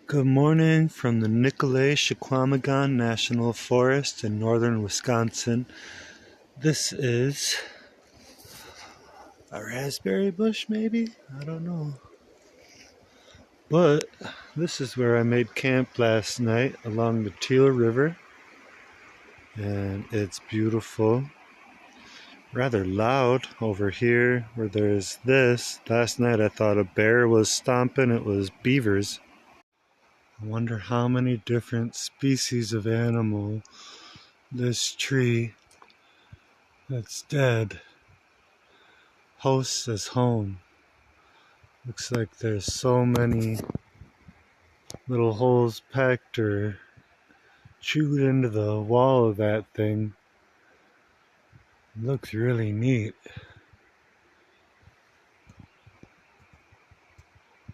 Good morning from the Nicolet-Chequamegon National Forest in northern Wisconsin. This is a raspberry bush, maybe? I don't know. But this is where I made camp last night along the Teal River. And it's beautiful. Rather loud over here where there's this. Last night I thought a bear was stomping. It was beavers. I wonder how many different species of animal this tree that's dead hosts as home. Looks like there's so many little holes pecked or chewed into the wall of that thing. It looks really neat.